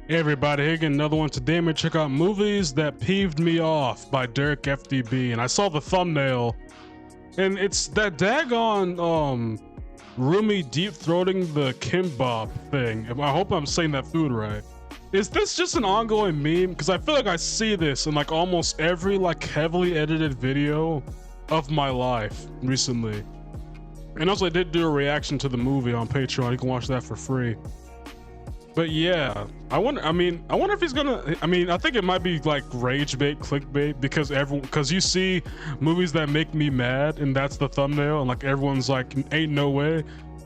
Hey everybody, here again, another one. Today I'm gonna check out Movies That Peeved Me Off by Derek FDB, and I saw the thumbnail, and it's that daggone Rumi deep throating the kimbap thing. I hope I'm saying that food right. Is this just an ongoing meme? Because I feel like I see this in like almost every like heavily edited video of my life recently. And also I did do a reaction to the movie on Patreon. You can watch that for free. But yeah, I wonder if he's gonna, I think it might be like rage bait, clickbait, because you see movies that make me mad and that's the thumbnail and like everyone's like, ain't no way.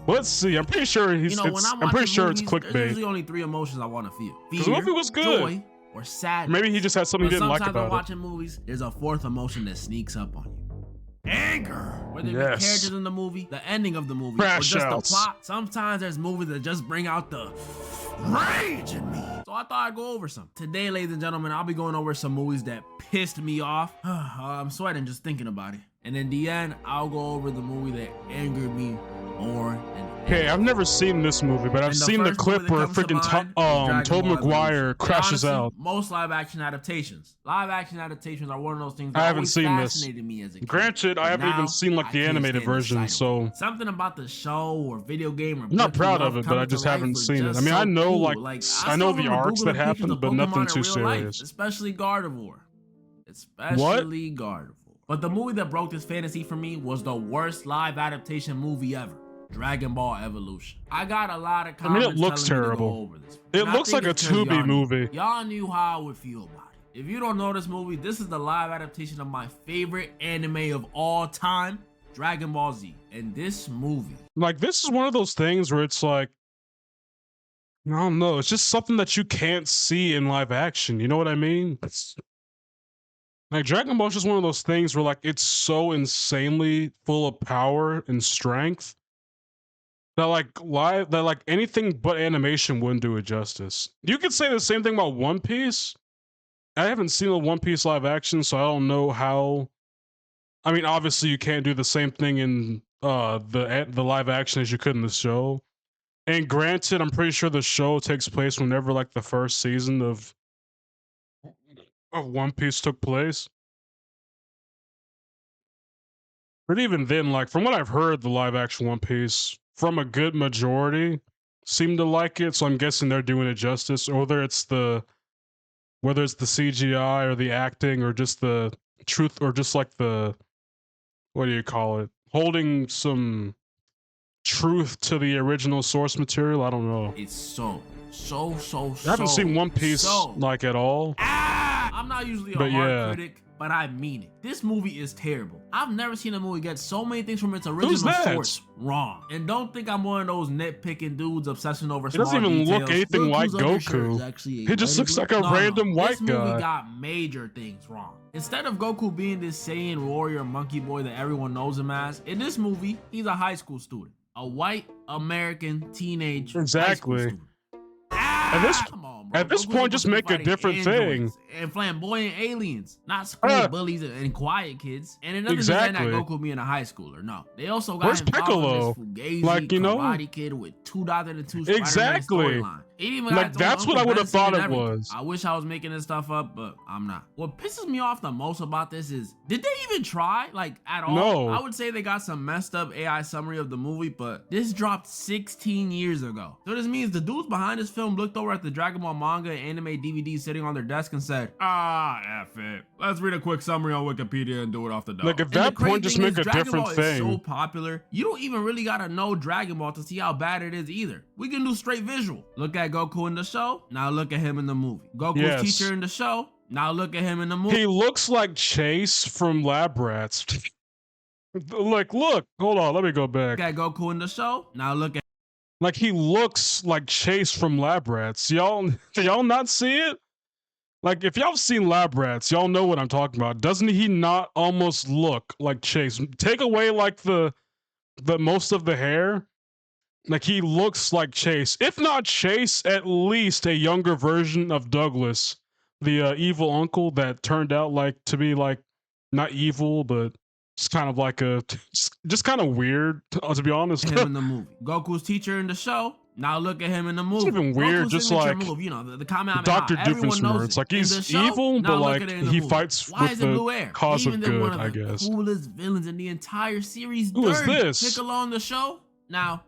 But let's see, I'm pretty sure I'm pretty sure it's clickbait. There's usually only 3 emotions I want to feel. Fear, the movie was good. Joy, or sadness. Maybe he just had something he didn't like about it. Sometimes when watching movies, there's a 4th emotion that sneaks up on you. Anger. Whether it be characters in the movie, the ending of the movie, or just the plot. Sometimes there's movies that just bring out the rage in me. So I thought I'd go over some. Today, ladies and gentlemen, I'll be going over some movies that pissed me off. I'm sweating just thinking about it. And in the end, I'll go over the movie that angered me more than Okay, I've never seen this movie, but I've seen the clip where freaking Tobey Maguire crashes out. Most live-action adaptations. Live-action adaptations are one of those things that I haven't seen this. fascinated me as a kid. Granted, I haven't even seen like the animated version, so something about the show or video game or I'm not proud of it, but I just haven't seen it. I mean, I know like I know the arcs that happened, but nothing too serious. Especially Gardevoir. Especially Gardevoir. But the movie that broke this fantasy for me was the worst live adaptation movie ever. Dragon Ball Evolution. I got a lot of comments. It looks terrible. Over this. It looks like a Tubi movie. Y'all knew how I would feel about it. If you don't know this movie, this is the live adaptation of my favorite anime of all time, Dragon Ball Z. And this movie, like, this is one of those things where it's like, I don't know, it's just something that you can't see in live action. You know what I mean? Like, Dragon Ball is just one of those things where like it's so insanely full of power and strength that like anything but animation wouldn't do it justice. You could say the same thing about One Piece. I haven't seen a One Piece live action, so I don't know how. I mean, obviously you can't do the same thing in the live action as you could in the show. And granted, I'm pretty sure the show takes place whenever like the first season of One Piece took place. But even then, like from what I've heard, the live action One Piece, from a good majority, seem to like it. So I'm guessing they're doing it justice. Or whether it's the CGI or the acting or just the truth or just like the, what do you call it? Holding some truth to the original source material. I don't know. It's so I haven't seen One Piece like at all. I'm not usually a hard critic, but I mean it. This movie is terrible. I've never seen a movie get so many things from its original source wrong. And don't think I'm one of those nitpicking dudes obsessing over small details. He doesn't even look anything like Goku. He just looks like a random white guy. This movie got major things wrong. Instead of Goku being this Saiyan warrior monkey boy that everyone knows him as, in this movie, he's a high school student. A white American teenage high school student. At this point, just make a different thing. And flamboyant aliens, not school bullies and quiet kids. And it doesn't mean that Goku being a high schooler. No, they also got Piccolo, Fugazi, like, you know, Karate Kid with 2002 exactly. Like that's what I would have thought it was. I wish I was making this stuff up, but I'm not. What pisses me off the most about this is, did they even try, like, at all? No. I would say they got some messed up AI summary of the movie, but this dropped 16 years ago. So this means the dudes behind this film looked over at the Dragon Ball manga and anime DVD sitting on their desk and said, F it. Let's read a quick summary on Wikipedia and do it off the dome. Like, at that point, just make a different thing. Is so popular, you don't even really gotta know Dragon Ball to see how bad it is either. We can do straight visual. Look at Goku in the show, now look at him in the movie. Goku's teacher in the show, now look at him in the movie. He looks like Chase from Lab Rats. Like, look, hold on, let me go back. Look at Goku in the show, now look at, like, he looks like Chase from Lab Rats. Y'all not see it? Like, if y'all seen Lab Rats, y'all know what I'm talking about. Doesn't he not almost look like Chase? Take away like the most of the hair. Like, he looks like Chase. If not Chase, at least a younger version of Douglas, the evil uncle that turned out like to be like not evil, but It's kind of like a, just kind of weird, to be honest. Him in the movie. Goku's teacher in the show. Now look at him in the movie. It's even weird, just like move, you know, the Kamehameha. Dr. Everyone knows Doofenshmirtz. Like, in he's the show, evil, but like he movie. fights Why with is it Blue Air? the cause Even of then, good, one of I the guess. coolest villains in the entire series. Who is this? Piccolo on the show. Now,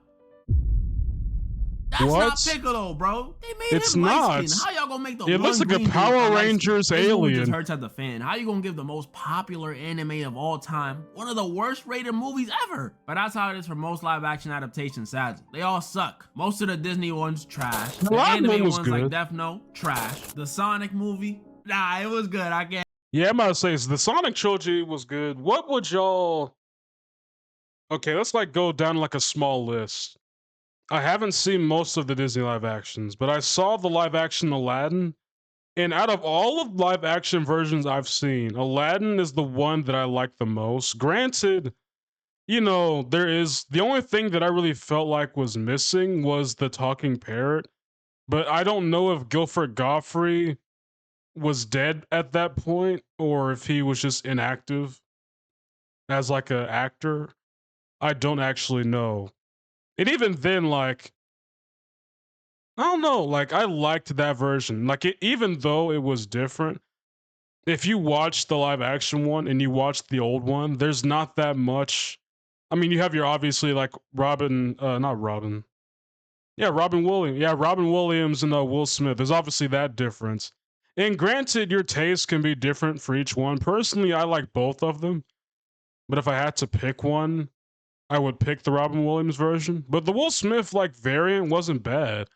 that's what? not Piccolo, bro. They made it's him not. light skin. How y'all gonna make the it looks like a Power Rangers alien? Just hurts as a fan. How you gonna give the most popular anime of all time one of the worst rated movies ever? But that's how it is for most live action adaptations, sadly. They all suck. Most of the Disney ones, trash. The anime ones good. like Death Note, trash. The Sonic movie, nah, it was good. I can't. Yeah, I'm about to say, the Sonic trilogy was good. What would y'all... Okay, let's like go down like a small list. I haven't seen most of the Disney live actions, but I saw the live action Aladdin, and out of all of live action versions I've seen, Aladdin is the one that I like the most. Granted, you know, the only thing that I really felt like was missing was the talking parrot, but I don't know if Guilford Godfrey was dead at that point or if he was just inactive as like an actor. I don't actually know. And even then, like, I don't know, like, I liked that version. Like, even though it was different, if you watch the live action one and you watch the old one, there's not that much. I mean, you have your obviously, like, Robin Williams. Yeah, Robin Williams and Will Smith. There's obviously that difference. And granted, your taste can be different for each one. Personally, I like both of them. But if I had to pick one, I would pick the Robin Williams version. But the Will Smith like variant wasn't bad.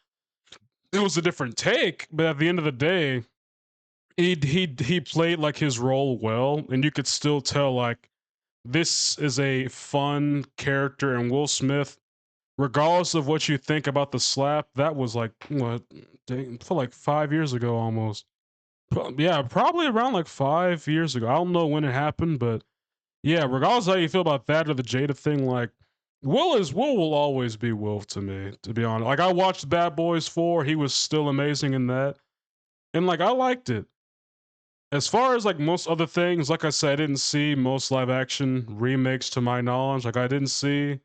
It was a different take, but at the end of the day, he played like his role well, and you could still tell like this is a fun character. And Will Smith, regardless of what you think about the slap, that was like what, for like 5 years ago almost. Yeah, probably around like 5 years ago. I don't know when it happened, but yeah, regardless of how you feel about that or the Jada thing, like Will will always be Will to me, to be honest. Like I watched Bad Boys 4, he was still amazing in that. And like I liked it. As far as like most other things, like I said, I didn't see most live action remakes to my knowledge. Like I didn't see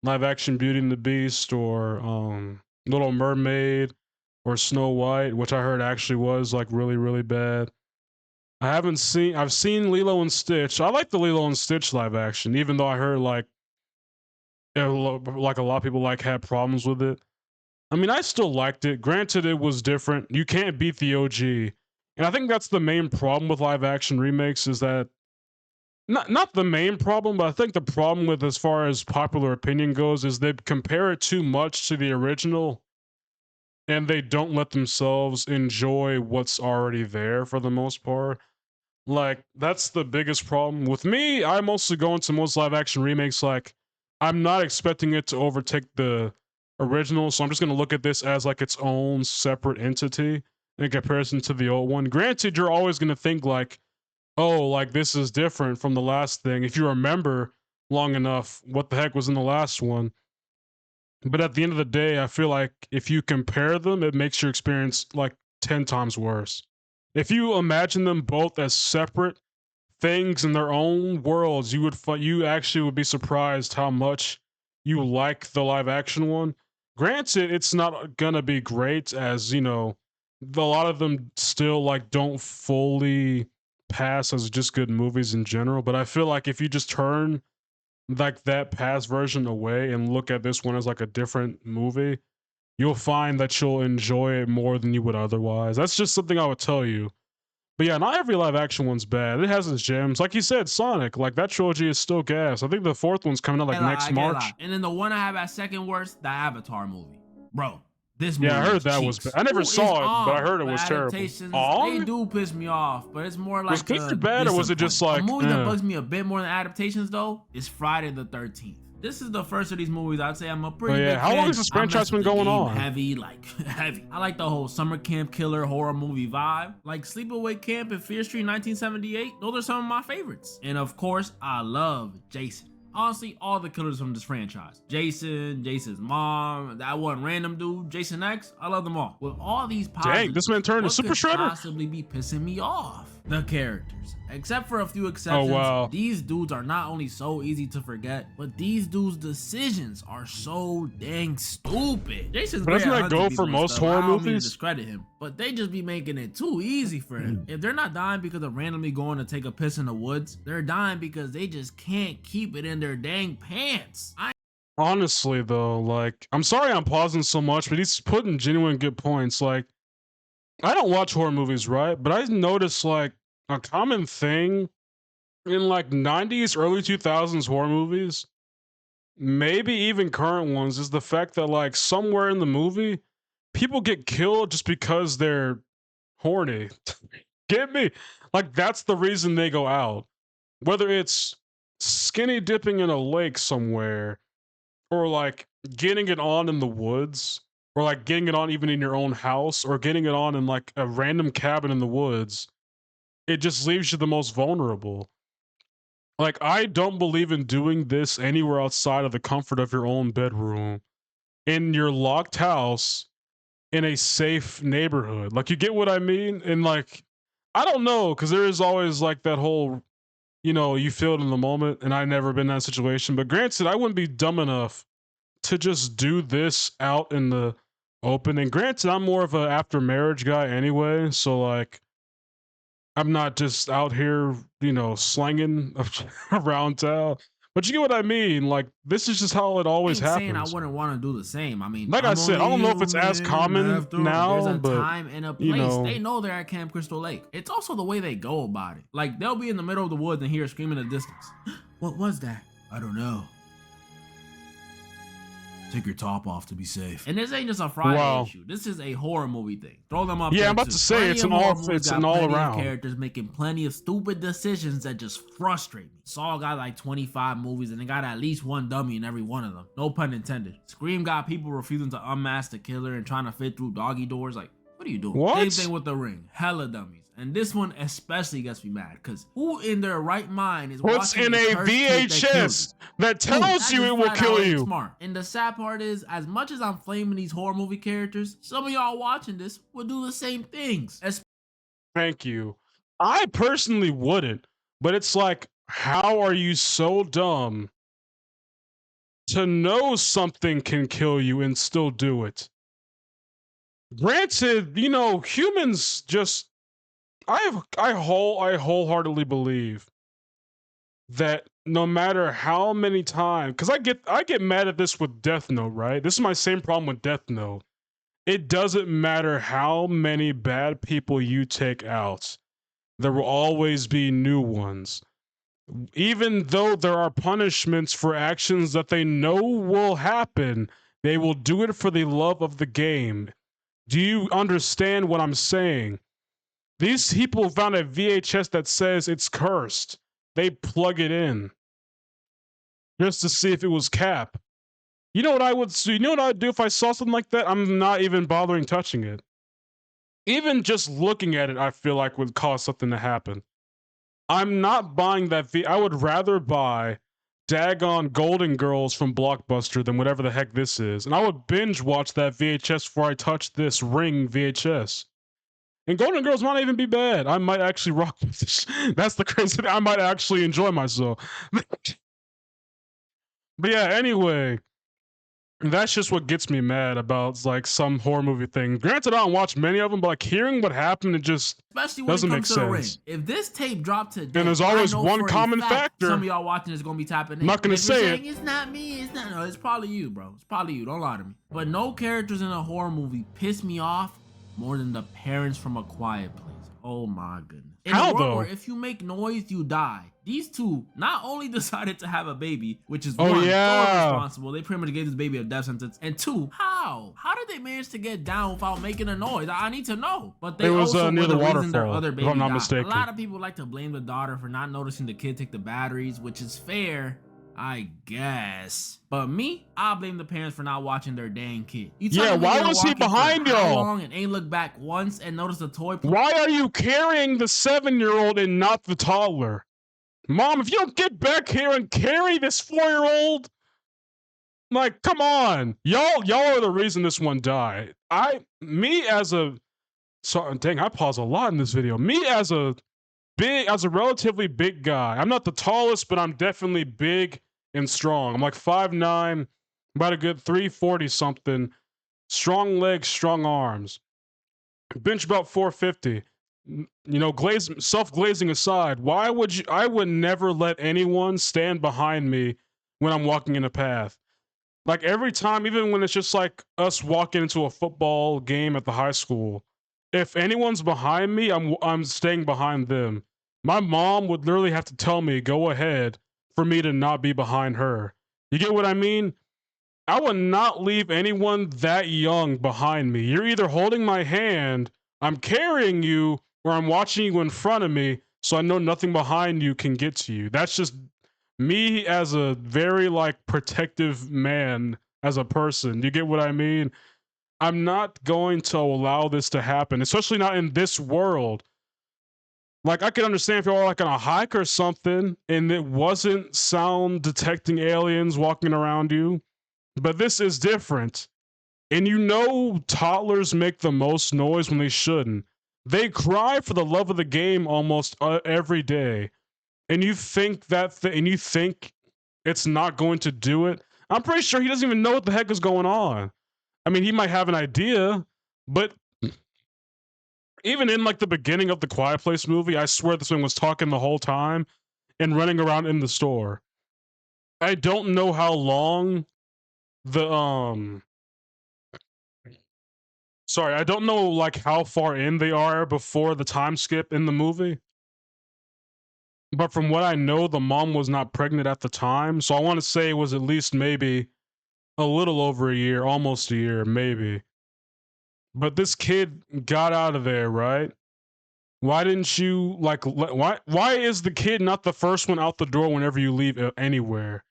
live action Beauty and the Beast or Little Mermaid or Snow White, which I heard actually was like really, really bad. I've seen Lilo and Stitch. I like the Lilo and Stitch live action, even though I heard like a lot of people like had problems with it. I mean, I still liked it. Granted, it was different. You can't beat the OG. And I think that's the main problem with live action remakes is that not the main problem, but I think the problem with as far as popular opinion goes is they compare it too much to the original and they don't let themselves enjoy what's already there for the most part. Like, that's the biggest problem. With me, I mostly go into most live action remakes like I'm not expecting it to overtake the original, so I'm just going to look at this as like its own separate entity in comparison to the old one. Granted, you're always going to think like, oh, like this is different from the last thing if you remember long enough what the heck was in the last one. But at the end of the day, I feel like if you compare them, it makes your experience like 10 times worse. If you imagine them both as separate things in their own worlds, you actually would be surprised how much you like the live action one. Granted, it's not gonna be great, as you know, a lot of them still like don't fully pass as just good movies in general. But I feel like if you just turn like that past version away and look at this one as like a different movie, you'll find that you'll enjoy it more than you would otherwise. That's just something I would tell you. But yeah, not every live action one's bad. It has its gems. Like you said, Sonic, like that trilogy is still gas. I think the fourth one's coming out like next March. And then the one I have at second worst, the Avatar movie. Bro, this movie. Yeah, I heard that was bad. I never saw it, but I heard it was terrible. They do piss me off, but it's more like was it bad, or was it just like a movie that bugs me a bit more than adaptations though is Friday the 13th. This is the first of these movies I'd say I'm a pretty big fan. How long has this franchise been going on? Heavy. I like the whole summer camp killer horror movie vibe. Like Sleepaway Camp and Fear Street 1978. Those are some of my favorites. And of course, I love Jason. Honestly, all the killers from this franchise. Jason, Jason's mom, that one random dude, Jason X, I love them all. With all these positives, dang, this man turned to Super Shredder? What could possibly be pissing me off? The characters. Except for a few exceptions, oh, wow. these dudes are not only so easy to forget, but these dudes' decisions are so dang stupid. Jason's doesn't that go for most horror movies? I don't mean to discredit him, but they just be making it too easy for him. If they're not dying because of randomly going to take a piss in the woods, they're dying because they just can't keep it in their dang pants. Honestly though, like, I'm sorry I'm pausing so much, but he's putting genuine good points. Like, I don't watch horror movies, right? But I noticed like a common thing in like 90s, early 2000s horror movies, maybe even current ones, is the fact that like somewhere in the movie, people get killed just because they're horny. Get me? Like, that's the reason they go out. Whether it's skinny dipping in a lake somewhere, or like getting it on in the woods, or like getting it on even in your own house, or getting it on in like a random cabin in the woods, it just leaves you the most vulnerable. Like, I don't believe in doing this anywhere outside of the comfort of your own bedroom, in your locked house, in a safe neighborhood. Like, you get what I mean? And like, I don't know, because there is always like that whole, you know, you feel it in the moment, and I've never been in that situation. But granted, I wouldn't be dumb enough to just do this out in the open. And granted, I'm more of a after marriage guy anyway, so like, I'm not just out here, you know, slanging around town. But you get what I mean? Like, this is just how it always happens. Saying I wouldn't want to do the same. I mean, like I said, I don't know if it's as common now, there's a but time and a place. you know, they know they're at Camp Crystal Lake. It's also the way they go about it. Like, they'll be in the middle of the woods and hear a scream in the distance. What was that? I don't know. Take your top off to be safe. And this ain't just a Friday issue. This is a horror movie thing. Throw them up. Yeah, I'm about to say it's an all around. Characters making plenty of stupid decisions that just frustrate me. Saw got like 25 movies and they got at least one dummy in every one of them. No pun intended. Scream got people refusing to unmask the killer and trying to fit through doggy doors. Like, what are you doing? What? Same thing with The Ring. Hella dummies. And this one especially gets me mad, because who in their right mind is what's watching in a VHS that tells you it will kill you? Smart. And the sad part is, as much as I'm flaming these horror movie characters, some of y'all watching this will do the same things. Thank you. I personally wouldn't, but it's like, how are you so dumb to know something can kill you and still do it? Granted, you know, humans just, I wholeheartedly believe that no matter how many times, because I get mad at this with Death Note, right? This is my same problem with Death Note. It doesn't matter how many bad people you take out, there will always be new ones. Even though there are punishments for actions that they know will happen, they will do it for the love of the game. Do you understand what I'm saying? These people found a VHS that says it's cursed. They plug it in just to see if it was Cap. You know what I would do? You know what I'd do if I saw something like that? I'm not even bothering touching it. Even just looking at it, I feel like would cause something to happen. I'm not buying that I would rather buy daggone Golden Girls from Blockbuster than whatever the heck this is. And I would binge watch that VHS before I touch this Ring VHS. And Golden Girls might even be bad. I might actually rock with this. That's the crazy thing. I might actually enjoy myself. But yeah, anyway, that's just what gets me mad about like some horror movie thing. Granted, I don't watch many of them, but like hearing what happened, it just doesn't make sense. If this tape dropped today, and there's always one common factor. Some of y'all watching is gonna be tapping in. I'm not gonna say it. It's not me. It's not. No, it's probably you, bro. It's probably you. Don't lie to me. But no characters in a horror movie piss me off more than the parents from A Quiet Place. Oh my goodness. In a world where if you make noise, you die. These two not only decided to have a baby, which is one, irresponsible. They pretty much gave this baby a death sentence. And two, how did they manage to get down without making a noise? I need to know. But they also near were the reason their waterfall, other baby if I'm not died. mistaken. A lot of people like to blame the daughter for not noticing the kid take the batteries, which is fair, I guess. But me, I blame the parents for not watching their dang kid. Yeah, why was he behind y'all? And ain't look back once and notice the toy. Why are you carrying the 7-year-old and not the toddler? Mom, if you don't get back here and carry this 4-year-old, like, come on. Y'all are the reason this one died. Me as a, sorry, dang, I pause a lot in this video. Me as a relatively big guy. I'm not the tallest, but I'm definitely big and strong. I'm like 5'9", about a good 340 something. Strong legs, strong arms. Bench about 450. You know, self-glazing aside, why would you? I would never let anyone stand behind me when I'm walking in a path. Like every time, even when it's just like us walking into a football game at the high school, if anyone's behind me, I'm staying behind them. My mom would literally have to tell me, go ahead, for me to not be behind her. You get what I mean? I would not leave anyone that young behind me. You're either holding my hand, I'm carrying you, or I'm watching you in front of me so I know nothing behind you can get to you. That's just me as a very like protective man as a person. You get what I mean? I'm not going to allow this to happen, especially not in this world. Like I can understand if you're like on a hike or something and it wasn't sound detecting aliens walking around you, but this is different. And you know toddlers make the most noise when they shouldn't. They cry for the love of the game almost every day. And you think and you think it's not going to do it. I'm pretty sure he doesn't even know what the heck is going on. I mean, he might have an idea, but even in like the beginning of the Quiet Place movie, I swear this one was talking the whole time and running around in the store. I don't know how long the sorry, I don't know like how far in they are before the time skip in the movie. But from what I know, the mom was not pregnant at the time. So I want to say it was at least maybe a little over a year, almost a year, maybe. But this kid got out of there, right? Why didn't you like why is the kid not the first one out the door whenever you leave anywhere?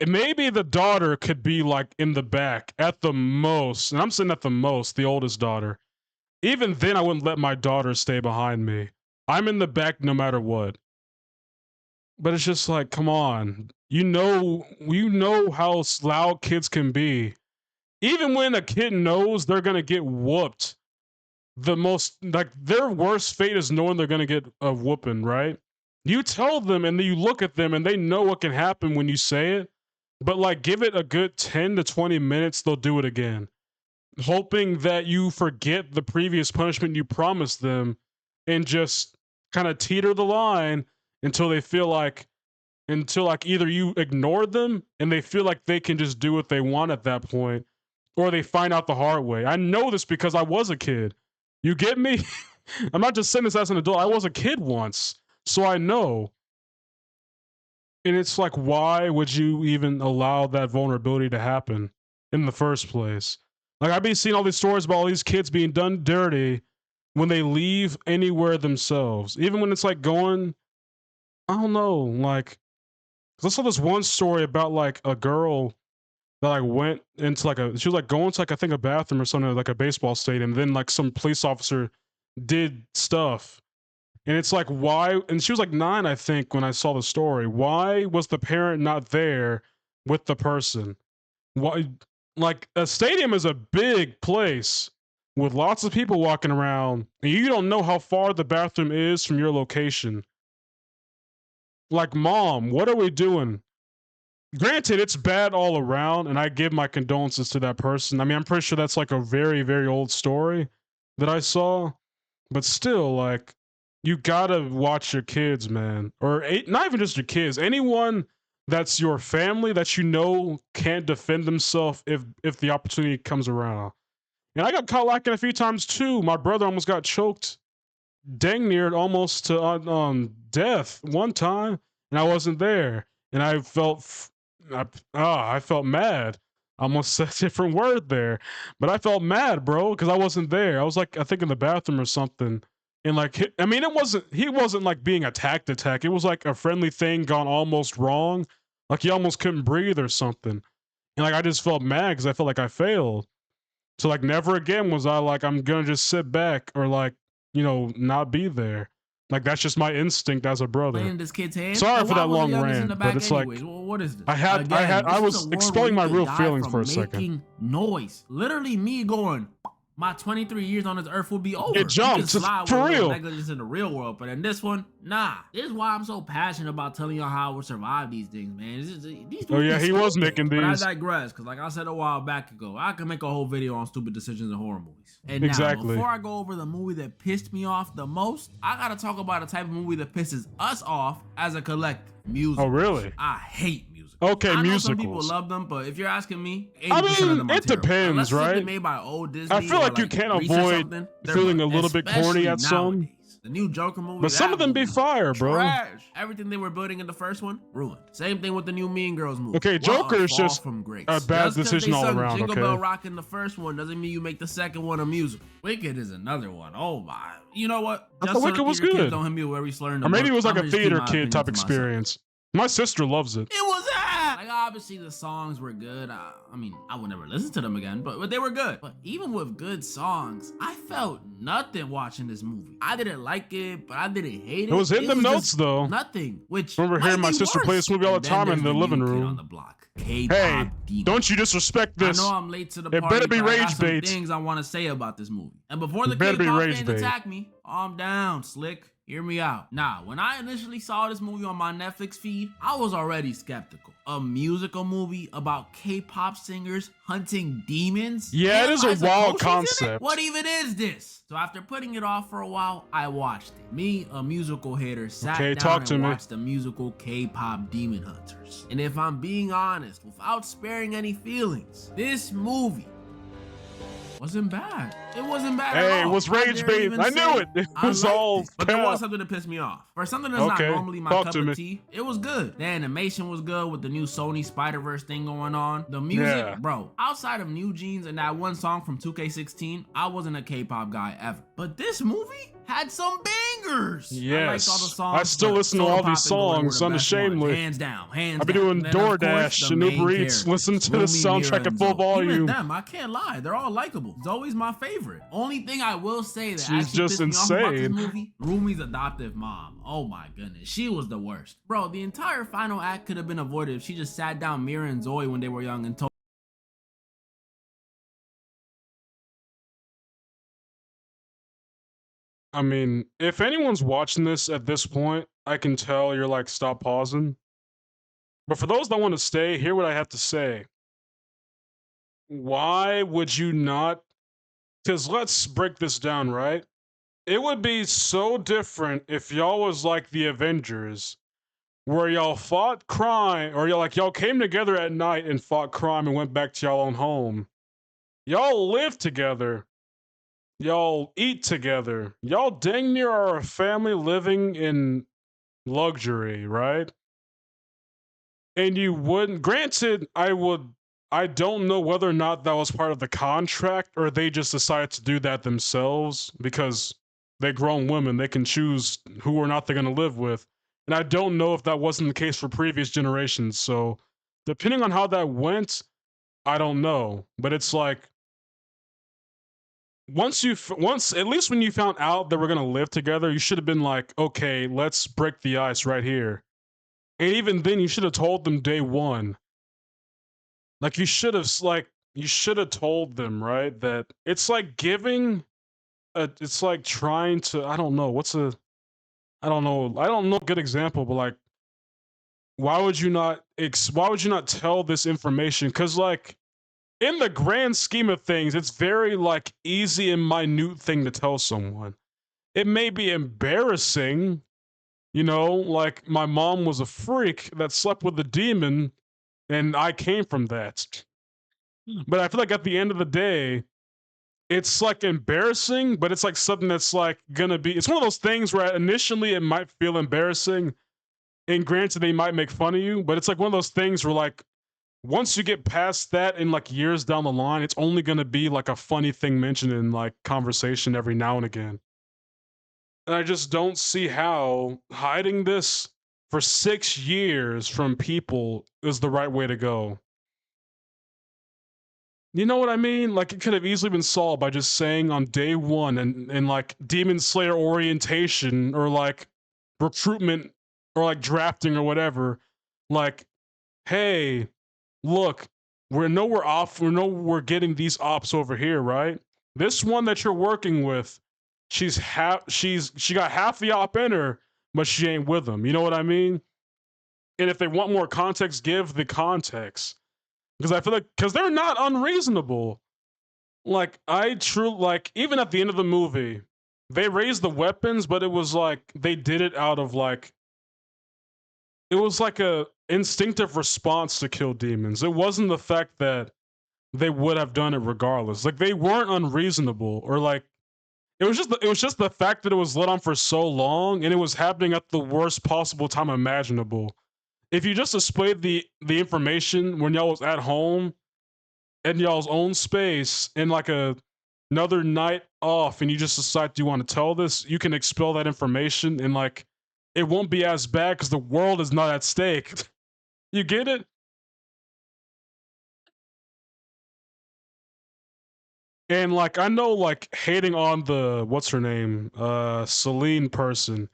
Maybe the daughter could be like in the back at the most. And I'm saying at the most, the oldest daughter. Even then I wouldn't let my daughter stay behind me. I'm in the back no matter what. But it's just like, come on. You know how loud kids can be. Even when a kid knows they're gonna get whooped, the most like their worst fate is knowing they're gonna get a whooping, right? You tell them and then you look at them and they know what can happen when you say it, but like give it a good 10 to 20 minutes, they'll do it again. Hoping that you forget the previous punishment you promised them and just kind of teeter the line until they feel like either you ignored them and they feel like they can just do what they want at that point, or they find out the hard way. I know this because I was a kid. You get me? I'm not just saying this as an adult. I was a kid once, so I know. And it's like, why would you even allow that vulnerability to happen in the first place? Like, I've been seeing all these stories about all these kids being done dirty when they leave anywhere themselves. Even when it's like going, I don't know, like, because I saw this one story about like a girl that like went into like she was like going to like I think a bathroom or something like a baseball stadium. Then like some police officer did stuff, and it's like why? And she was like 9, I think, when I saw the story. Why was the parent not there with the person? Why? Like a stadium is a big place with lots of people walking around, and you don't know how far the bathroom is from your location. Like, mom, what are we doing? Granted, it's bad all around, and I give my condolences to that person. I mean, I'm pretty sure that's like a very, very old story that I saw, but still, like, you gotta watch your kids, man. Or not even just your kids, anyone that's your family that you know can't defend themselves if the opportunity comes around. And I got caught lacking a few times too. My brother almost got choked, dang near almost to death one time, and I wasn't there, and I felt I felt mad. I almost said a different word there, but I felt mad, bro, because I wasn't there. I was like, I think in the bathroom or something, and like, I mean, he wasn't like being attacked. It was like a friendly thing gone almost wrong, like he almost couldn't breathe or something, and like I just felt mad because I felt like I failed. So like, never again was I like, I'm gonna just sit back or like, you know, not be there. Like, that's just my instinct as a brother. Playing this kid's hand. Sorry for that long rant, but it's like, well, what is this? I was expelling my real feelings for a second. Noise. Literally me going, my 23 years on this earth will be over. It jumped, for real. Negligence in the real world, but in this one, nah. This is why I'm so passionate about telling y'all how I would survive these things, man. These oh yeah, he was making these. But I digress, because like I said a while back ago, I can make a whole video on stupid decisions in horror movies. And now, before I go over the movie that pissed me off the most, I gotta talk about a type of movie that pisses us off as a collective. Music. Oh really? I hate music. Okay, I know musicals. some people love them, but if you're asking me, 80% I of mean, them are it depends, Unless right? It's made by old Disney. I feel like you can't avoid feeling a little bit corny at some. The new Joker movie, but some of them be fire, bro. Trash. Everything they were building in the first one, ruined. Same thing with the new Mean Girls movie. Okay, Joker is just from a bad decision all around. Jingle Bell Rock in the first one doesn't mean you make the second one a musical. Wicked is another one. Oh my. You know what? I thought Wicked was good. Don't hit me where we slurring the or maybe it was like a theater kid type experience. My sister loves it. It was that. Like, obviously the songs were good. I mean, I would never listen to them again, but they were good. But even with good songs, I felt nothing watching this movie. I didn't like it, but I didn't hate it. It was hitting them notes though. Nothing. Which I remember hearing my sister play this movie all the time in the living room. On the block. Hey, don't you disrespect this. I know I'm late to the party, it better be but rage I got some bait. things I want to say about this movie. And before the K-pop fans attack me, calm down, Slick. Hear me out. Now, when I initially saw this movie on my Netflix feed, I was already skeptical. A musical movie about K-pop singers hunting demons? Yeah, it is a wild concept. What even is this? So after putting it off for a while, I watched it. Me, a musical hater, sat down and watched the musical K-Pop Demon Hunters. And if I'm being honest, without sparing any feelings, this movie wasn't bad. It wasn't bad at all. Hey, it was rage bait. I knew it. It was all but there was something that pissed me off. For something that's not normally my cup of tea, it was good. The animation was good with the new Sony Spider-Verse thing going on. The music, bro, outside of New Jeans and that one song from 2K16, I wasn't a K-pop guy ever. But this movie had some bangers. Yes, I still listen to all these songs unashamedly. Hands down, hands down. I've been doing DoorDash and Uber Eats, listen to the soundtrack at full volume. Even them, I can't lie, they're all likable. Zoe's my favorite. Only thing I will say that she's just insane. About this movie, Rumi's adoptive mom. Oh my goodness, she was the worst. Bro, the entire final act could have been avoided if she just sat down Mira and Zoe when they were young and told. I mean, if anyone's watching this at this point, I can tell you're like, stop pausing. But for those that want to stay, hear what I have to say. Why would you not? Because let's break this down, right? It would be so different if y'all was like the Avengers, where y'all fought crime, or y'all came together at night and fought crime and went back to y'all own home. Y'all live together. Y'all eat together. Y'all dang near are a family living in luxury, right? And you wouldn't, granted, I don't know whether or not that was part of the contract or they just decided to do that themselves because they're grown women. They can choose who or not they're going to live with. And I don't know if that wasn't the case for previous generations. So depending on how that went, I don't know. But it's like, once at least when you found out that we're going to live together, you should have been like, okay, let's break the ice right here. And even then, you should have told them day one. Like, you should have told them, right? That it's like it's like trying to, I don't know a good example, but like, why would you not tell this information? Because like, in the grand scheme of things, it's very like easy and minute thing to tell someone. It may be embarrassing, like my mom was a freak that slept with a demon and I came from that. But I feel like at the end of the day, it's like embarrassing, but it's like something that's like gonna be, it's one of those things where initially it might feel embarrassing and granted they might make fun of you, but it's like one of those things where like, once you get past that in like years down the line, it's only going to be like a funny thing mentioned in like conversation every now and again. And I just don't see how hiding this for 6 years from people is the right way to go. You know what I mean? Like, it could have easily been solved by just saying on day one and like Demon Slayer orientation or like recruitment or like drafting or whatever, like, hey, look, we're getting these ops over here, right? This one that you're working with, she got half the op in her, but she ain't with them. You know what I mean? And if they want more context, give the context. Because I feel like, because they're not unreasonable. Like, even at the end of the movie, they raised the weapons, but it was like, they did it out of like, it was like a instinctive response to kill demons. It wasn't the fact that they would have done it regardless. Like, they weren't unreasonable, or like, it was just the fact that it was lit on for so long and it was happening at the worst possible time imaginable. If you just displayed the information when y'all was at home in y'all's own space in like another night off, and you just decide you want to tell this, you can expel that information and like it won't be as bad because the world is not at stake. You get it? And like, I know, like, hating on the what's her name, Celine person.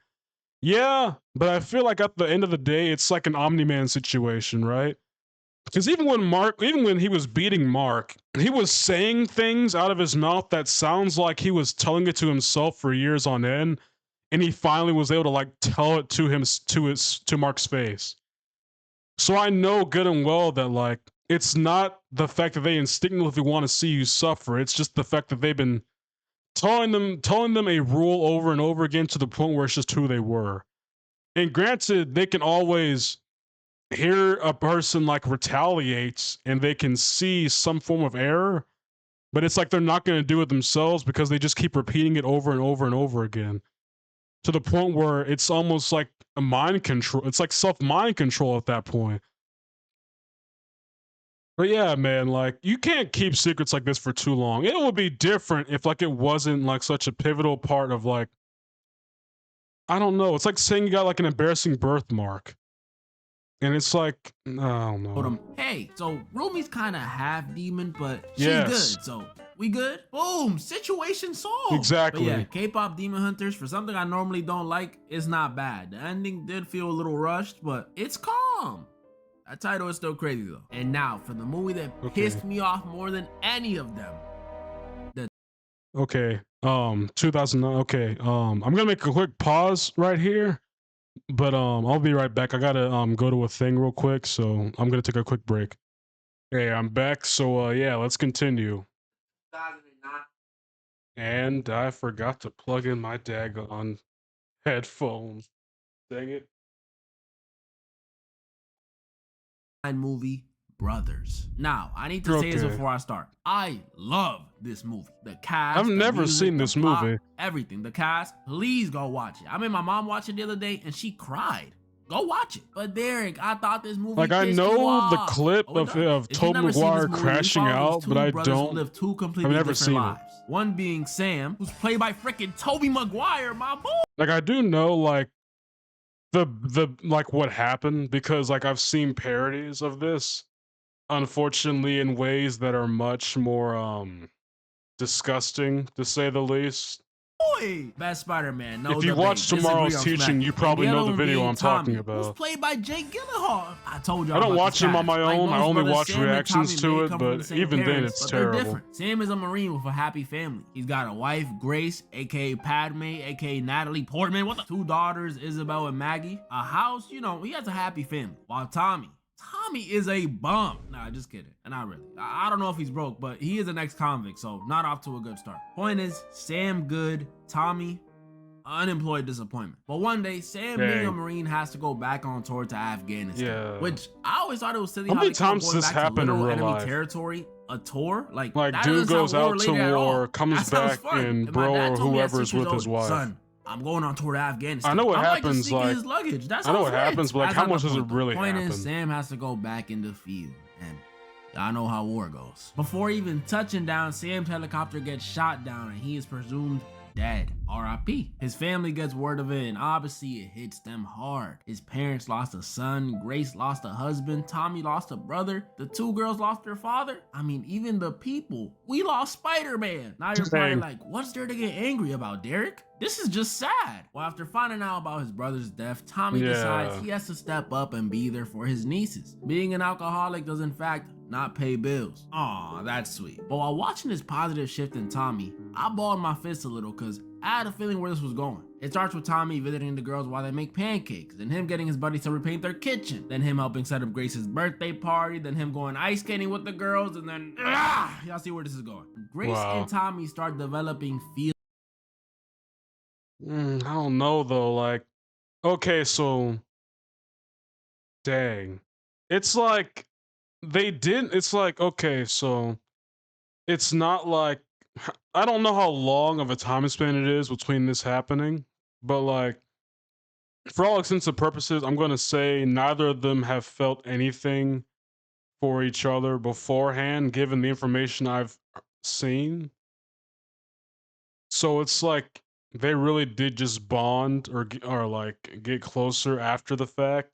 Yeah, but I feel like at the end of the day, it's like an Omni-Man situation, right? Because even when he was beating Mark, he was saying things out of his mouth that sounds like he was telling it to himself for years on end, and he finally was able to like tell it to Mark's face. So I know good and well that like it's not the fact that they instinctively want to see you suffer. It's just the fact that they've been telling them a rule over and over again to the point where it's just who they were. And granted, they can always hear a person like retaliates and they can see some form of error, but it's like they're not going to do it themselves because they just keep repeating it over and over and over again, to the point where it's almost like a mind control. It's like self-mind control at that point. But yeah, man, like, you can't keep secrets like this for too long. It would be different if like it wasn't like such a pivotal part of like, I don't know. It's like saying you got like an embarrassing birthmark. And it's like, I don't know. Hey, so Rumi's kind of half demon, but she's good. So we good? Boom, situation solved. Exactly. But yeah, K-pop Demon Hunters, for something I normally don't like, is not bad. The ending did feel a little rushed, but it's calm. That title is still crazy though. And now for the movie that pissed me off more than any of them. 2009. Okay, I'm gonna make a quick pause right here. But I'll be right back. I gotta go to a thing real quick, so I'm gonna take a quick break. Hey, I'm back. So yeah, let's continue. And I forgot to plug in my daggone headphones. Dang it. Movie Brothers. Now, I need to say this before I start. I love this movie. The cast. I've never seen this movie. Everything. The cast. Please go watch it. I made my mom watch it the other day and she cried. Go watch it. But Derek, I thought this movie. Like, I know the clip of Tobey Maguire crashing out, but I don't. Live two completely different lives. One being Sam, who's played by freaking Tobey Maguire, my boy. Like, I do know like the like what happened, because like I've seen parodies of this, unfortunately, in ways that are much more disgusting, to say the least. Best Spider-Man. No, if you watch tomorrow's teaching, you probably know the video I'm talking about. Who's played by Jake Gyllenhaal. I told you. I don't watch him on my own. I only watch reactions to it, but even then, it's terrible. Sam is a Marine with a happy family. He's got a wife, Grace, aka Padme, aka Natalie Portman. What the? 2 daughters, Isabel and Maggie. A house. You know, he has a happy family. While Tommy is a bum. Nah, just kidding. Not really. I don't know if he's broke, but he is an ex-convict, so not off to a good start. Point is, Sam good, Tommy unemployed disappointment. But one day, Sam being a Marine has to go back on tour to Afghanistan, which I always thought it was silly. How many times this happened in real life? Territory, a tour, like dude goes out to war, comes back, and bro or whoever's with his wife. Son, I'm going on tour to Afghanistan. I know what happens, like, his luggage. That's I know what happens, but like, how much does it really happen? Point is, Sam has to go back in the field, and I know how war goes. Before even touching down, Sam's helicopter gets shot down, and he is presumed dead. R.I.P. His family gets word of it, and obviously it hits them hard. His parents lost a son, Grace lost a husband, Tommy lost a brother, the two girls lost their father. I mean, even the people. We lost Spider-Man. Now you're probably like, what's there to get angry about, Derek? This is just sad. Well, after finding out about his brother's death, Tommy decides he has to step up and be there for his nieces. Being an alcoholic does in fact not pay bills. Aw, that's sweet. But while watching this positive shift in Tommy, I balled my fist a little because I had a feeling where this was going. It starts with Tommy visiting the girls while they make pancakes, then him getting his buddies to repaint their kitchen, then him helping set up Grace's birthday party, then him going ice skating with the girls, and then y'all see where this is going. Grace and Tommy start developing feelings. I don't know though, like, okay, so dang. It's like it's like, okay, so it's not like, I don't know how long of a time span it is between this happening, but like, for all intents and purposes, I'm gonna say neither of them have felt anything for each other beforehand, given the information I've seen. So it's like they really did just bond or like get closer after the fact.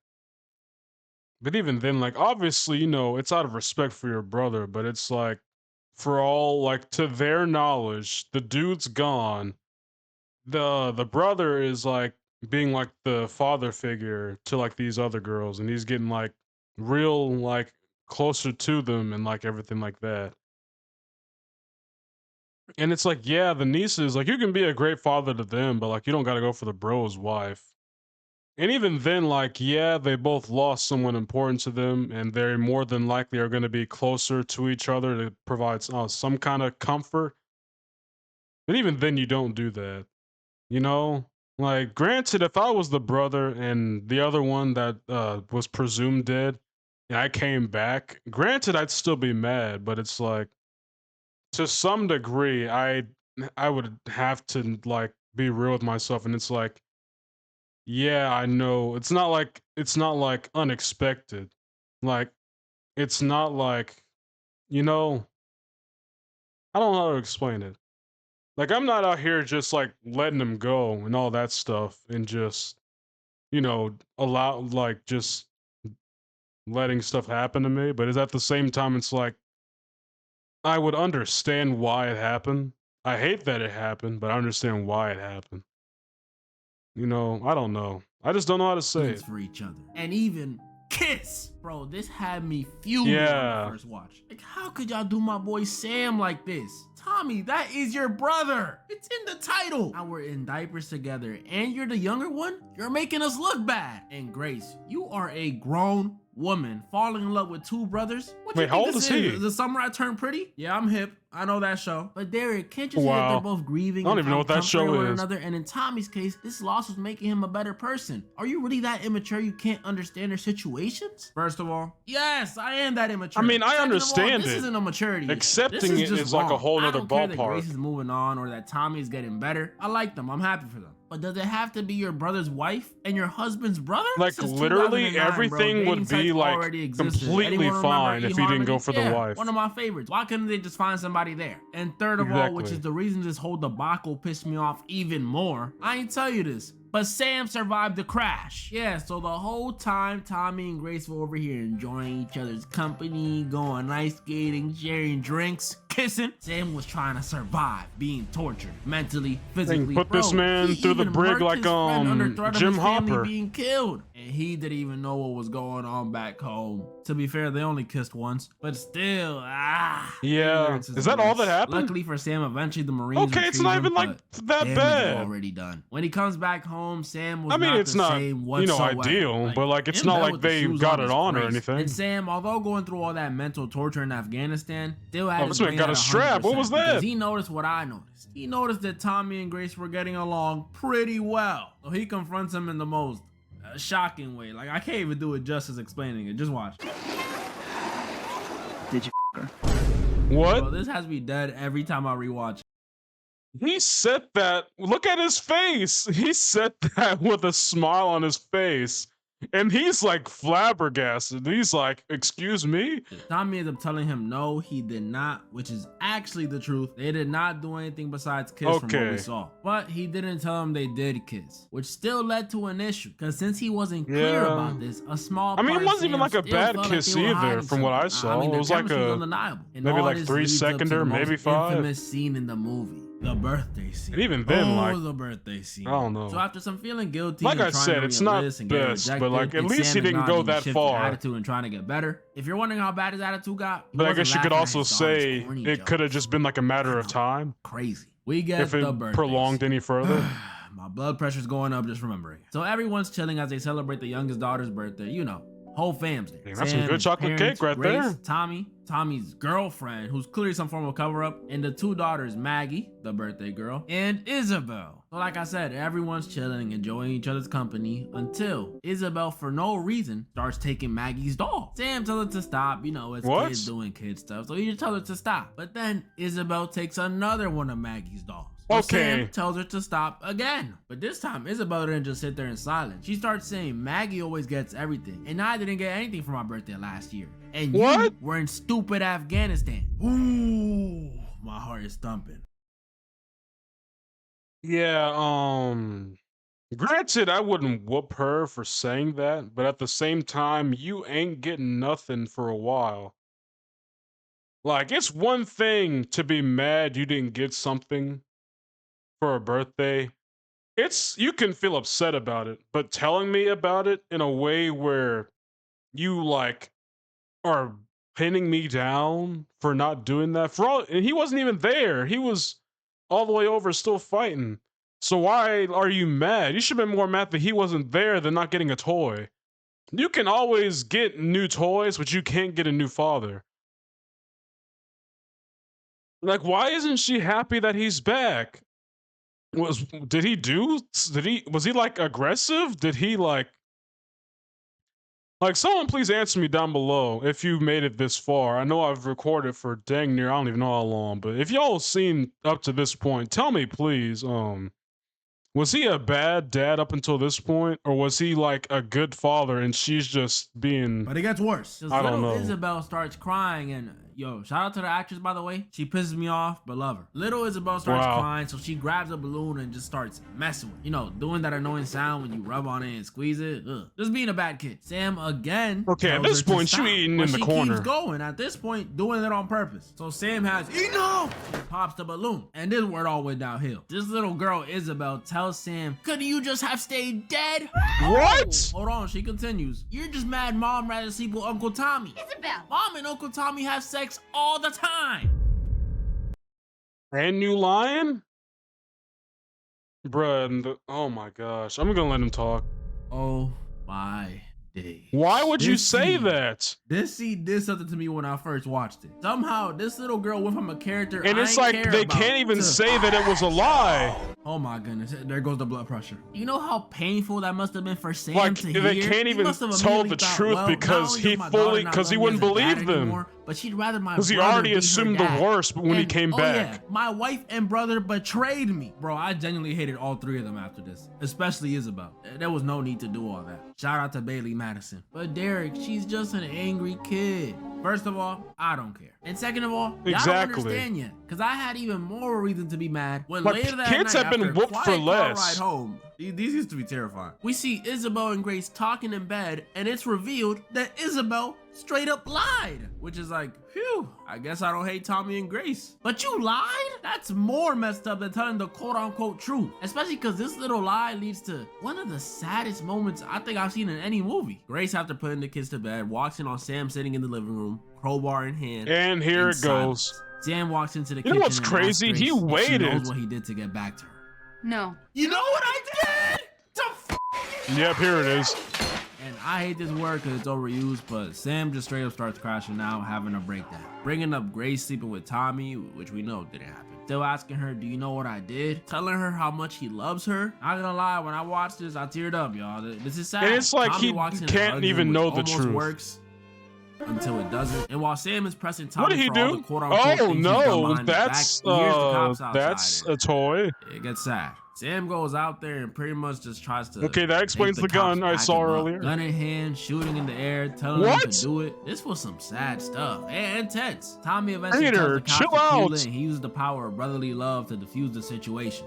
But even then, like, obviously, you know, it's out of respect for your brother, but it's like, for all, like, to their knowledge, the dude's gone. The brother is like being like the father figure to like these other girls, and he's getting like real like closer to them and like everything like that. And it's like, yeah, the nieces, like, you can be a great father to them, but like you don't gotta go for the bro's wife. And even then, like, yeah, they both lost someone important to them, and they more than likely are going to be closer to each other to provide some kind of comfort. But even then, you don't do that. You know? Like, granted, if I was the brother and the other one that was presumed dead, and I came back, granted, I'd still be mad, but it's like, to some degree, I would have to, like, be real with myself, and it's like, yeah, I know. It's not like unexpected. Like, it's not like, you know, I don't know how to explain it. Like, I'm not out here just like letting him go and all that stuff and just, you know, just letting stuff happen to me, but it's at the same time it's like I would understand why it happened. I hate that it happened, but I understand why it happened. You know, I don't know. I just don't know how to say it. For each other. And even kiss. Bro, this had me fuming on the first watch. Like, how could y'all do my boy Sam like this? Tommy, that is your brother. It's in the title. Now we're in diapers together and you're the younger one? You're making us look bad. And Grace, you are a grown woman falling in love with two brothers. Wait, how old is he? The Summer I Turned Pretty? Yeah, I'm hip. I know that show. But Derek, can't you see that they're both grieving? I don't even know what that show is. Another, and in Tommy's case, this loss was making him a better person. Are you really that immature you can't understand their situations? First of all, yes, I am that immature. I mean, I understand this isn't a maturity. Accepting it is like a whole other ballpark. I don't care that Grace is moving on or that Tommy is getting better. I like them. I'm happy for them. But does it have to be your brother's wife and your husband's brother? Like, literally everything would be like completely fine if he didn't go for the wife. One of my favorites. Why couldn't they just find somebody there? And third of all, which is the reason this whole debacle pissed me off even more, I ain't tell you this, but Sam survived the crash. Yeah, so the whole time Tommy and Grace were over here enjoying each other's company, going ice skating, sharing drinks, kissing, Sam was trying to survive being tortured mentally, physically. Put this man through the brig like Jim Hopper being killed, and he didn't even know what was going on back home. To be fair, they only kissed once, but still, yeah. Is that all that happened? Luckily for Sam, eventually the Marines. Okay, it's not even like that bad. Already done. When he comes back home, Sam was it's not, you know, ideal, but like it's not like they got it on or anything. And Sam, although going through all that mental torture in Afghanistan, still had this man got a strap. What was that? He noticed what I noticed. He noticed that Tommy and Grace were getting along pretty well. So he confronts him in the most shocking way. Like, I can't even do it justice explaining it. Just watch. Did you her? What? Bro, this has me dead every time I rewatch. He said that. Look at his face. He said that with a smile on his face. And he's like flabbergasted. He's like, excuse me? Tommy ends up telling him no, he did not, which is actually the truth. They did not do anything besides kiss from what we saw. But he didn't tell him they did kiss, which still led to an issue. Because since he wasn't clear about this, a small part it wasn't even like a bad kiss either from what I saw. It was like a, maybe like 3-seconder, maybe 5. Infamous scene in the movie. The birthday scene. And even then, the birthday scene. I don't know. So after some feeling guilty, like I said, it's not best, but like at least he didn't go that far. Attitude and trying to get better. If you're wondering how bad his attitude got, but I guess you could also say it could have just been like a matter of time. Crazy. We get if it prolonged any further. My blood pressure's going up just remembering. So everyone's chilling as they celebrate the youngest daughter's birthday. You know, whole fam's there. That's some good chocolate cake right there. Tommy's girlfriend, who's clearly some form of cover-up, and the 2 daughters, Maggie, the birthday girl, and Isabel. So like I said, everyone's chilling, enjoying each other's company, until Isabel, for no reason, starts taking Maggie's doll. Sam tells her to stop, you know, it's kids doing kid stuff, so he just tells her to stop. But then Isabel takes another one of Maggie's dolls. So Sam tells her to stop again. But this time, Isabel didn't just sit there in silence. She starts saying, Maggie always gets everything, and I didn't get anything for my birthday last year. And you were in stupid Afghanistan. Ooh, my heart is thumping. Yeah, granted, I wouldn't whoop her for saying that, but at the same time, you ain't getting nothing for a while. Like, it's one thing to be mad you didn't get something for a birthday. You can feel upset about it, but telling me about it in a way where you like are pinning me down for not doing that and he wasn't even there. He was all the way over still fighting. So why are you mad? You should have been more mad that he wasn't there than not getting a toy. You can always get new toys, but you can't get a new father. Like, why isn't she happy that he's back? Was he like aggressive? Did he like someone please answer me down below if you made it this far. I know I've recorded for dang near, I don't even know how long, but if y'all seen up to this point, tell me please, was he a bad dad up until this point, or was he like a good father and she's just being... But it gets worse. I don't know. Isabel starts crying and, yo, shout out to the actress, by the way. She pisses me off, but love her. Little Isabel starts crying, so she grabs a balloon and just starts messing with it. You know, doing that annoying sound when you rub on it and squeeze it. Ugh. Just being a bad kid. Sam again. Okay, at this point, she eating in the corner. She keeps going. At this point, doing it on purpose. So Sam has enough. Pops the balloon, and this is where it all went downhill. This little girl Isabel tells Sam, "Couldn't you just have stayed dead?" What? Hold on, she continues. "You're just mad Mom rather sleep with Uncle Tommy." Isabel. Mom and Uncle Tommy have sex all the time. And you lying? Bruh, oh my gosh. I'm gonna let him talk. Oh my days. Why would you say that? This scene did something to me when I first watched it. Somehow, this little girl went from a character and it's like they can't even say that it was a lie. Oh my goodness, there goes the blood pressure. You know how painful that must have been for Sam to hear? They can't even tell the truth because he wouldn't believe them. Anymore, but she'd rather my because he already assumed the worst when he came back. Yeah, my wife and brother betrayed me. Bro, I genuinely hated all 3 of them after this, especially Isabel. There was no need to do all that. Shout out to Bailey Madison. But Derek, she's just an angry kid. First of all, I don't care. And second of all, y'all don't understand yet. Because I had even more reason to be mad when later that kids night, have been whooped for less. Ride home, these used to be terrifying. We see Isabel and Grace talking in bed, and it's revealed that Isabel straight up lied. Which is like, phew, I guess I don't hate Tommy and Grace. But you lied? That's more messed up than telling the quote-unquote truth. Especially because this little lie leads to one of the saddest moments I think I've seen in any movie. Grace, after putting the kids to bed, walks in on Sam sitting in the living room, crowbar in hand. And here it goes. Sam walks into the kitchen. You know what's crazy? He waited. She knows what he did to get back to her. No. You know what I did? Yep, here it is. And I hate this word because it's overused, but Sam just straight up starts crashing out, having a breakdown. Bringing up Grace sleeping with Tommy, which we know didn't happen. Still asking her, do you know what I did? Telling her how much he loves her. Not gonna lie, when I watched this, I teared up, y'all. This is sad. And it's like Tommy he can't even know the truth. Works until it doesn't. And while Sam is pressing Tommy, what did he do? All the quote-unquote oh no, that's a toy. It gets sad. Sam goes out there and pretty much just tries to. Okay, that explains the gun I saw earlier. Gun in hand, shooting in the air, telling them to do it. This was some sad stuff and intense. Tommy eventually tells the cops to kill it, and he uses the power of brotherly love to defuse the situation.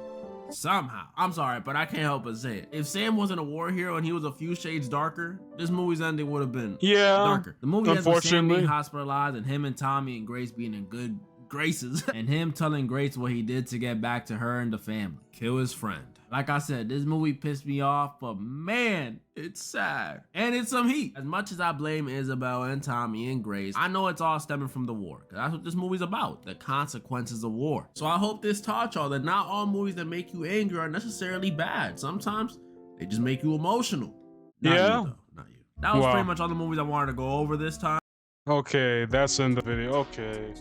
Somehow. I'm sorry, but I can't help but say it. If Sam wasn't a war hero and he was a few shades darker, this movie's ending would have been darker. The movie ends with Sam being hospitalized and him and Tommy and Grace being in good graces and him telling Grace what he did to get back to her and the family. Kill his friend. Like I said, this movie pissed me off, but man, it's sad. And it's some heat. As much as I blame Isabel and Tommy and Grace, I know it's all stemming from the war. Cause that's what this movie's about, the consequences of war. So I hope this taught y'all that not all movies that make you angry are necessarily bad. Sometimes they just make you emotional. Not you, though. Not you. That was pretty much all the movies I wanted to go over this time. Okay, that's in the video. Okay.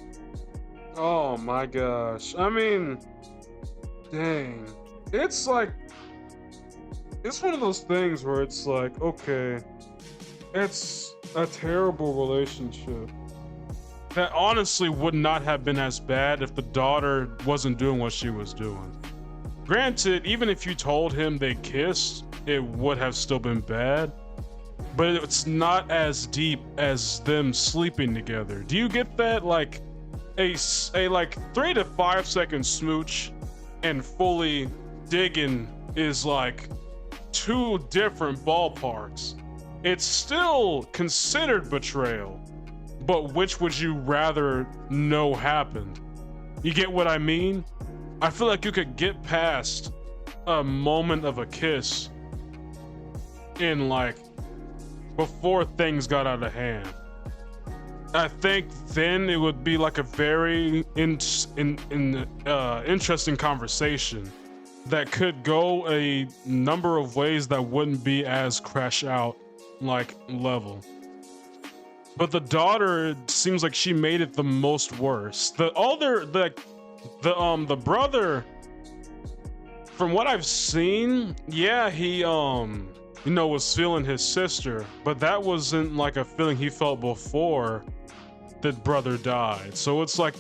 Oh my gosh. I mean, dang. It's like, it's one of those things where it's like, okay, it's a terrible relationship that honestly would not have been as bad if the daughter wasn't doing what she was doing. Granted, even if you told him they kissed, it would have still been bad, but it's not as deep as them sleeping together. Do you get that? Like a like 3 to 5 second smooch and fully digging is like 2 different ballparks. It's still considered betrayal, but which would you rather know happened? You get what I mean? I feel like you could get past a moment of a kiss in like before things got out of hand. I think then it would be like a very interesting conversation that could go a number of ways that wouldn't be as crash out like level. But the daughter seems like she made it the most worse. The brother, from what I've seen, yeah, he was feeling his sister, but that wasn't like a feeling he felt before the brother died. So it's like,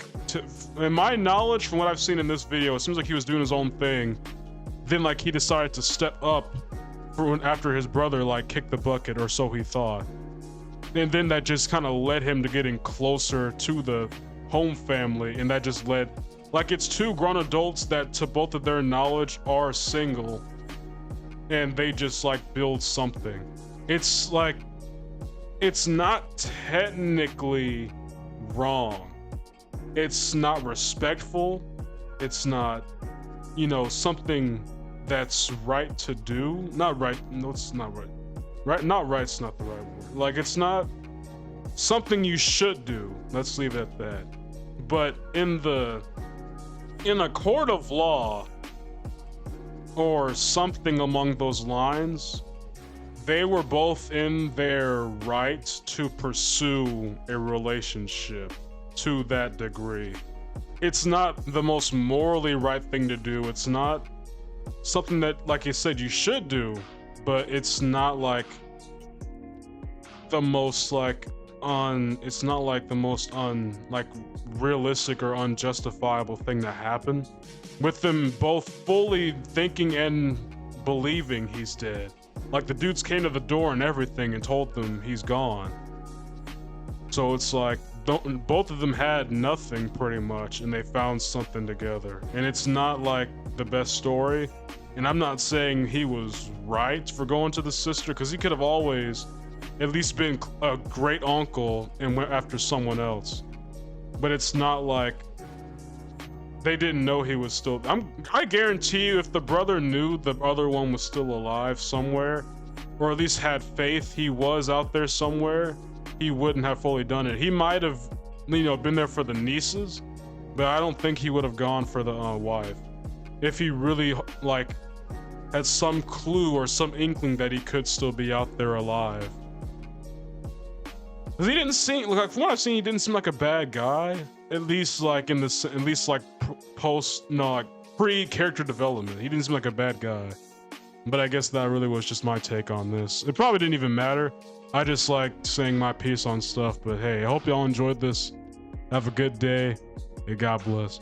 in my knowledge, from what I've seen in this video, it seems like he was doing his own thing. Then like he decided to step up after his brother like kicked the bucket, or so he thought. And then that just kind of led him to getting closer to the home family, and that just led, like, it's 2 grown adults that to both of their knowledge are single, and they just like build something. It's like, it's not technically wrong, it's not respectful, it's not, you know, something that's right to do. Not right, no, it's not right. Not right's not the right word. Like, it's not something you should do. Let's leave it at that. But in a court of law or something along those lines, they were both in their right to pursue a relationship to that degree. It's not the most morally right thing to do. It's not something that, like I said, you should do, but it's not like the most it's not like the most realistic or unjustifiable thing to happen, with them both fully thinking and believing he's dead. Like, the dudes came to the door and everything and told them he's gone. So it's like, both of them had nothing pretty much, and they found something together. And it's not like the best story, and I'm not saying he was right for going to the sister, because he could have always at least been a great uncle and went after someone else. But it's not like they didn't know he was still. I guarantee you, if the brother knew the other one was still alive somewhere, or at least had faith he was out there somewhere, he wouldn't have fully done it. He might have, been there for the nieces, but I don't think he would have gone for the wife. If he really, had some clue or some inkling that he could still be out there alive. Because he didn't seem, from what I've seen, he didn't seem like a bad guy. At least, pre-character development. He didn't seem like a bad guy. But I guess that really was just my take on this. It probably didn't even matter. I just like saying my piece on stuff. But hey, I hope y'all enjoyed this. Have a good day, and God bless.